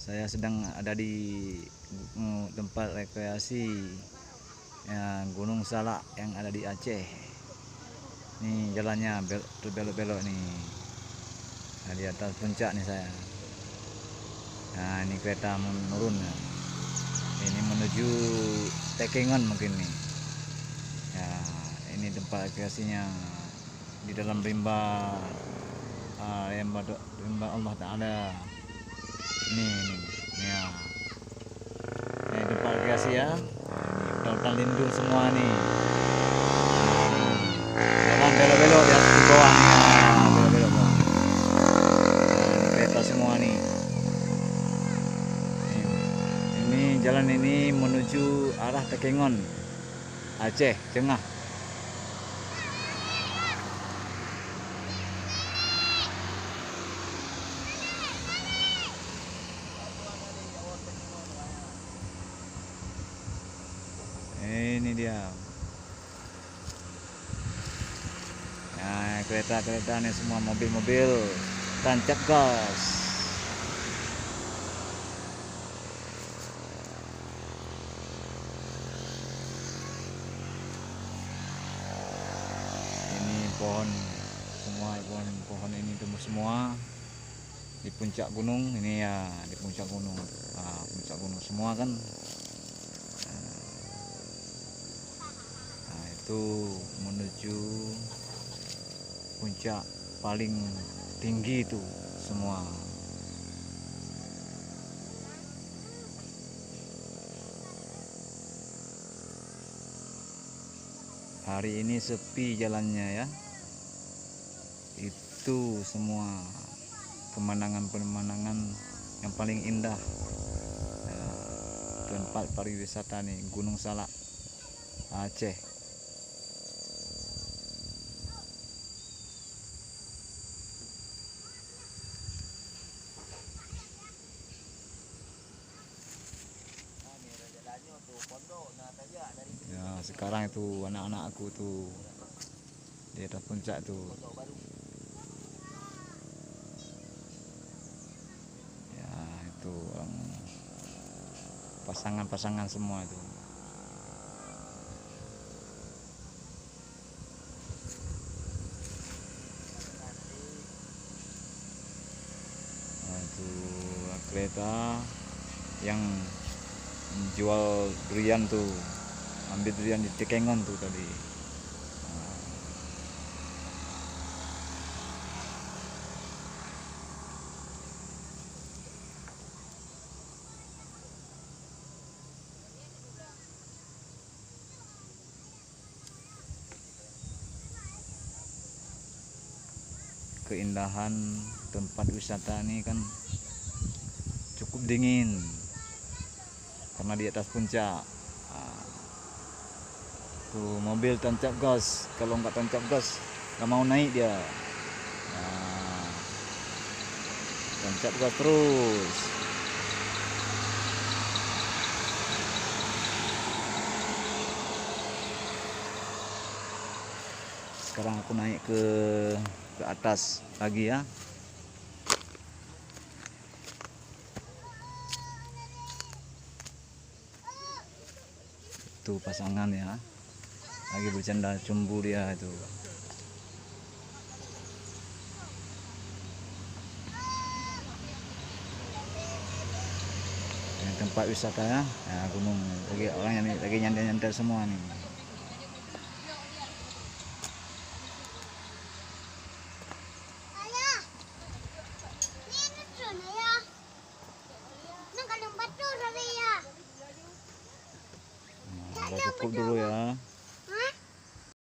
Saya sedang ada di tempat rekreasi ya, Gunung Salak yang ada di Aceh. Nih jalannya belok-belok nih. Nah, di atas puncak nih saya. Nah, ini kereta menurun. Ini menuju Tekengon mungkin nih. Ya, ini tempat rekreasinya di dalam rimba Allah Ta'ala. Nih ya. Ini tempat rekreasi ya. Ini hutan-hutan lindung semua nih. Jalan belok-belok ya di bawah nih. Belok-belok bawah. Nah, kereta semua nih. Ini jalan ini menuju arah Tekengon, Aceh Tengah. Ini dia. Nah, kereta-kereta nih semua, mobil-mobil tancap gas. Ini pohon semua, pohon ini tumbuh semua di puncak gunung ini ya, di puncak gunung. Nah, puncak gunung semua kan. Nah, itu menuju puncak paling tinggi itu semua. Hari ini sepi jalannya ya. Itu semua pemandangan-pemandangan yang paling indah. Tempat pariwisata nih, Gunung Salak, Aceh. Ya, sekarang itu anak-anak aku tuh di atas puncak tuh. Ya, itu pasangan-pasangan semua itu. Nah, itu kereta yang jual durian tuh, ambil durian di Tekengon tuh tadi. Keindahan tempat wisata ini kan cukup dingin karena di atas puncak. Tuh mobil tancap gas, kalau nggak tancap gas nggak mau naik dia. Nah, tancap gas terus. Sekarang aku naik ke atas lagi ya. Itu pasangan ya, lagi bercanda cumbu dia itu. Ini tempat wisata ya, gunung. Lagi orang yang lagi nyantai-nyantai semua nih. Cukup dulu ya.